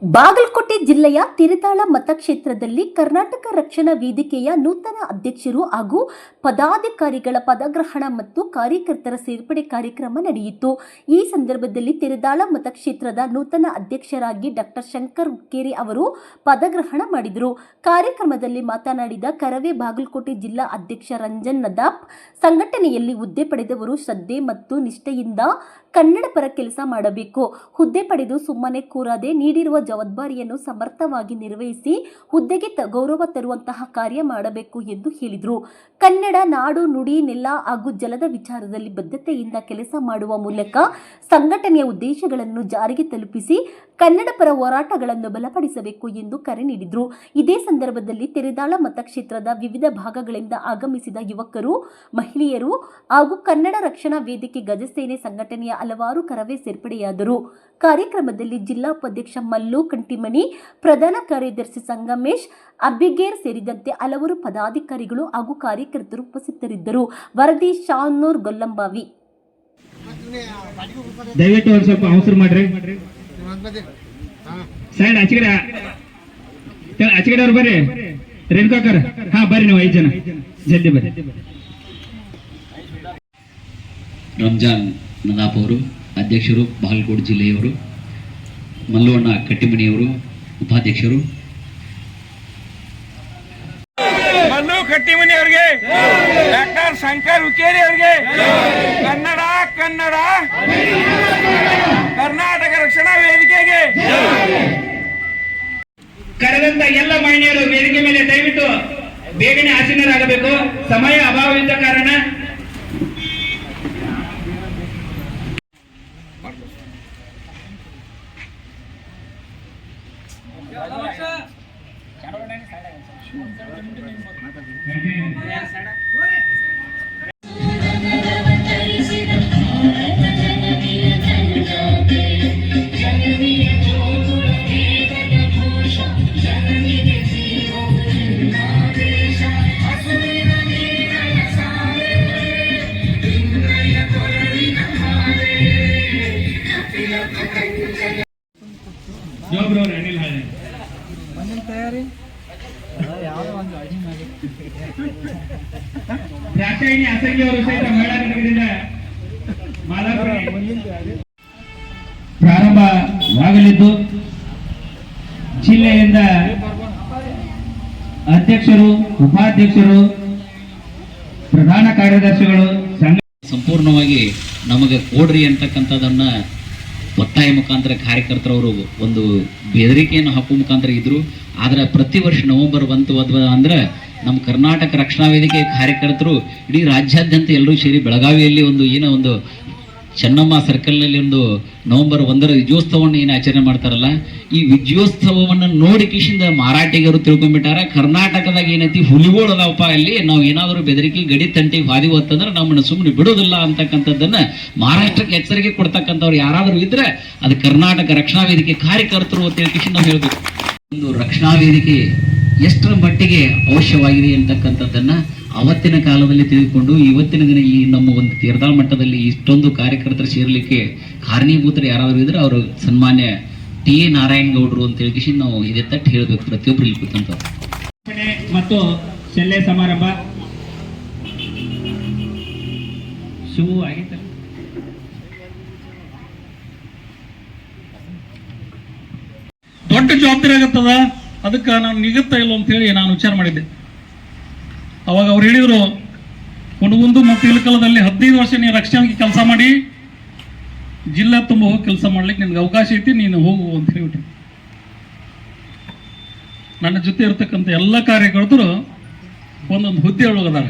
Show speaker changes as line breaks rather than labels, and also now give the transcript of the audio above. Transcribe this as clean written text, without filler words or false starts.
ಬಾಗಲಕೋಟೆ ಜಿಲ್ಲೆಯ ತಿರದಾಳ ಮತಕ್ಷೇತ್ರದಲ್ಲಿ ಕರ್ನಾಟಕ ರಕ್ಷಣಾ ವೇದಿಕೆಯ ನೂತನ ಅಧ್ಯಕ್ಷರು ಹಾಗೂ ಪದಾಧಿಕಾರಿಗಳ ಪದಗ್ರಹಣ ಮತ್ತು ಕಾರ್ಯಕರ್ತರ ಸೇರ್ಪಡೆ ಕಾರ್ಯಕ್ರಮ ನಡೆಯಿತು. ಈ ಸಂದರ್ಭದಲ್ಲಿ ತಿರದಾಳ ಮತಕ್ಷೇತ್ರದ ನೂತನ ಅಧ್ಯಕ್ಷರಾಗಿ ಡಾಕ್ಟರ್ ಶಂಕರ್ ಹುಕ್ಕೇರಿ ಅವರು ಪದಗ್ರಹಣ ಮಾಡಿದರು. ಕಾರ್ಯಕ್ರಮದಲ್ಲಿ ಮಾತನಾಡಿದ ಕರವೇ ಬಾಗಲಕೋಟೆ ಜಿಲ್ಲಾ ಅಧ್ಯಕ್ಷ ರಂಜನ್ ನದಾಫ್, ಸಂಘಟನೆಯಲ್ಲಿ ಹುದ್ದೆ ಪಡೆದವರು ಶ್ರದ್ಧೆ ಮತ್ತು ನಿಷ್ಠೆಯಿಂದ ಕನ್ನಡ ಪರ ಕೆಲಸ ಮಾಡಬೇಕು. ಹುದ್ದೆ ಪಡೆದು ಸುಮ್ಮನೆ ಕೂರದೆ ನೀಡಿರುವ ಜವಾಬ್ದಾರಿಯನ್ನು ಸಮರ್ಥವಾಗಿ ನಿರ್ವಹಿಸಿ ಹುದ್ದೆಗೆ ಗೌರವ ತರುವಂತಹ ಕಾರ್ಯ ಮಾಡಬೇಕು ಎಂದು ಹೇಳಿದರು. ಕನ್ನಡ ನಾಡು ನುಡಿ ನೆಲ ಹಾಗೂ ಜಲದ ವಿಚಾರದಲ್ಲಿ ಬದ್ಧತೆಯಿಂದ ಕೆಲಸ ಮಾಡುವ ಮೂಲಕ ಸಂಘಟನೆಯ ಉದ್ದೇಶಗಳನ್ನು ಜಾರಿಗೆ ತಲುಪಿಸಿ ಕನ್ನಡ ಪರ ಹೋರಾಟಗಳನ್ನು ಬಲಪಡಿಸಬೇಕು ಎಂದು ಕರೆ ನೀಡಿದರು. ಇದೇ ಸಂದರ್ಭದಲ್ಲಿ ತಿರದಾಳ ಮತಕ್ಷೇತ್ರದ ವಿವಿಧ ಭಾಗಗಳಿಂದ ಆಗಮಿಸಿದ ಯುವಕರು, ಮಹಿಳೆಯರು ಹಾಗೂ ಕನ್ನಡ ರಕ್ಷಣಾ ವೇದಿಕೆ ಗಜಸೇನೆ ಸಂಘಟನೆಯ ಹಲವಾರು ಕರವೇ ಸೇರ್ಪಡೆಯಾದರು. ಕಾರ್ಯಕ್ರಮದಲ್ಲಿ ಜಿಲ್ಲಾ ಉಪಾಧ್ಯಕ್ಷ ಮಲ್ಲು ಕಂಟಿಮನಿ, ಪ್ರಧಾನ ಕಾರ್ಯದರ್ಶಿ ಸಂಗಮೇಶ್, ಅಬ್ಬಿಗೇರ್ ಸೇರಿದಂತೆ ಹಲವರು ಪದಾಧಿಕಾರಿಗಳು ಹಾಗೂ ಕಾರ್ಯಕರ್ತರು ಉಪಸ್ಥಿತರಿದ್ದರು. ವರದಿ ಶಾನೂರ್ ಗೊಲ್ಲಂಬಾವಿ.
ದಯವಿಟ್ಟು ಅವ್ರು ಸ್ವಲ್ಪ ಅವಸರ ಮಾಡ್ರಿ. ಸೈಡ್ ಆಚೆಗಡೆ ಅವ್ರು ಬರ್ರಿ. ರೇಣುಕಾಕರ್, ಹಾ ಬರ್ರಿ, ನೀವು 5 ಜನ ಜಲ್ದಿ ಬರ್ರಿ.
ರಂಜಾನ್ ನದಾಫ್ ಅವರು ಅಧ್ಯಕ್ಷರು, ಬಾಗಲಕೋಟೆ ಜಿಲ್ಲೆಯವರು. ಮಲ್ಲವಣ್ಣ ಕಟ್ಟಿಮನಿಯವರು ಉಪಾಧ್ಯಕ್ಷರು.
ಮಲ್ಲು ಕಟ್ಟಿಮನಿ ಅವರಿಗೆ, ಡಾಕ್ಟರ್ ಶಂಕರ್ ಹುಕ್ಕೇರಿ ಅವರಿಗೆ, ಕನ್ನಡ ಕನ್ನಡ ಕರ್ನಾಟಕ ರಕ್ಷಣಾ ವೇದಿಕೆಗೆ
ಕರೆದಂತ ಎಲ್ಲ ಮಹಿಳೆಯರು ವೇದಿಕೆ ಮೇಲೆ ದಯವಿಟ್ಟು ಬೇಗನೆ ಆಸೀನರಾಗಬೇಕು. ಸಮಯ ಅಭಾವವಿದ್ದ ಕಾರಣ ದಾಕ್ಷಾಯಿಣಿ ಅಸಂಖ್ಯ ಅವರು ಸಹಿತ ಮಹಿಳಾ ಘಟಕದಿಂದ ಪ್ರಾರಂಭವಾಗಲಿದ್ದು ಜಿಲ್ಲೆಯಿಂದ ಅಧ್ಯಕ್ಷರು, ಉಪಾಧ್ಯಕ್ಷರು, ಪ್ರಧಾನ ಕಾರ್ಯದರ್ಶಿಗಳು
ಸಂಪೂರ್ಣವಾಗಿ ನಮಗೆ ಕೊಡ್ರಿ ಅಂತಕ್ಕಂಥದ್ದನ್ನ ಒತ್ತಾಯ ಮುಖಾಂತರ ಕಾರ್ಯಕರ್ತರವರು ಒಂದು ಬೆದರಿಕೆಯನ್ನು ಹಾಕುವ ಮುಖಾಂತರ ಇದ್ರು. ಆದ್ರೆ ಪ್ರತಿ ವರ್ಷ ನವೆಂಬರ್ 1 ಅಂದ್ರೆ ನಮ್ಮ ಕರ್ನಾಟಕ ರಕ್ಷಣಾ ವೇದಿಕೆ ಕಾರ್ಯಕರ್ತರು ಇಡೀ ರಾಜ್ಯಾದ್ಯಂತ ಎಲ್ಲರೂ ಸೇರಿ ಬೆಳಗಾವಿಯಲ್ಲಿ ಒಂದು ಚೆನ್ನಮ್ಮ ಸರ್ಕಲ್ನಲ್ಲಿ ಒಂದು ನವೆಂಬರ್ 1 ವಿಜಯೋತ್ಸವವನ್ನು ಏನು ಆಚರಣೆ ಮಾಡ್ತಾರಲ್ಲ, ಈ ವಿಜಯೋತ್ಸವವನ್ನು ನೋಡಿ ಕಿಶಿಂದ ಮಾರಾಟಿಗರು ತಿಳ್ಕೊಂಡ್ಬಿಟ್ಟಾರ. ಕರ್ನಾಟಕದಾಗ ಏನೈತಿ ಹುಲಿಗೋಳು ಅದಾವಪ್ಪ, ಅಲ್ಲಿ ನಾವು ಏನಾದರೂ ಬೆದರಿಕೆ ಗಡಿ ತಂಟಿಗೆ ಹಾದಿ ಹೊತ್ತಂದ್ರೆ ನಮ್ಮನ್ನು ಸುಮ್ಮನೆ ಬಿಡೋದಿಲ್ಲ ಅಂತಕ್ಕಂಥದ್ದನ್ನ ಮಹಾರಾಷ್ಟ್ರಕ್ಕೆ ಎಚ್ಚರಿಕೆ ಕೊಡ್ತಕ್ಕಂಥವ್ರು ಯಾರಾದರೂ ಇದ್ರೆ ಅದು ಕರ್ನಾಟಕ ರಕ್ಷಣಾ ವೇದಿಕೆ ಕಾರ್ಯಕರ್ತರು ಅಂತ ಕಿಶಿಂದ ನಾವು ಹೇಳ್ಬೇಕು. ಒಂದು ರಕ್ಷಣಾ ವೇದಿಕೆ ಎಷ್ಟರ ಮಟ್ಟಿಗೆ ಅವಶ್ಯವಾಗಿದೆ ಅಂತಕ್ಕಂಥದ್ದನ್ನ ಅವತ್ತಿನ ಕಾಲದಲ್ಲಿ ತಿಳಿದುಕೊಂಡು ಇವತ್ತಿನ ದಿನ ಈ ನಮ್ಮ ಒಂದು ತಿರದಾಳ ಮಟ್ಟದಲ್ಲಿ ಇಷ್ಟೊಂದು ಕಾರ್ಯಕರ್ತರು ಸೇರ್ಲಿಕ್ಕೆ ಕಾರಣೀಭೂತರು ಯಾರಾದರೂ ಇದ್ರೆ ಅವರು ಸನ್ಮಾನ್ಯ ಟಿ ಎ ನಾರಾಯಣಗೌಡರು ಅಂತ ಹೇಳಿ ನಾವು ಇದೇ ತಟ್ಟು ಹೇಳ್ಬೇಕು ಪ್ರತಿಯೊಬ್ಬರು ಇಲ್ಲಿ ಕೂತಂತ.
ಮತ್ತು ಶಲ್ಯ ಸಮಾರಂಭ ಶುಭ ಆಗಿತ್ತು.
ದೊಡ್ಡ ಜವಾಬ್ದಾರಿ ಆಗತ್ತದ, ಅದಕ್ಕೆ ನಾನು ನಿಗತ್ತ ಇಲ್ಲ ಅಂತ ಹೇಳಿ ನಾನು ವಿಚಾರ ಮಾಡಿದ್ದೆ. ಅವಾಗ ಅವ್ರು ಹೇಳಿದ್ರು, ಕುಣಗುಂದು ಮತ್ತು ಇಳಕಲದಲ್ಲಿ 15 ವರ್ಷ ನೀನು ರಕ್ಷಣೆಗೆ ಕೆಲಸ ಮಾಡಿ ಜಿಲ್ಲಾ ತುಂಬ ಹೋಗಿ ಕೆಲಸ ಮಾಡ್ಲಿಕ್ಕೆ ನಿನ್ಗೆ ಅವಕಾಶ ಐತಿ, ನೀನು ಹೋಗು ಅಂತ ಹೇಳ್ಬಿಟ್ರು. ನನ್ನ ಜೊತೆ ಇರ್ತಕ್ಕಂಥ ಎಲ್ಲ ಕಾರ್ಯಕರ್ತರು ಒಂದೊಂದು ಹುದ್ದೆ ಒಳಗದಾರ.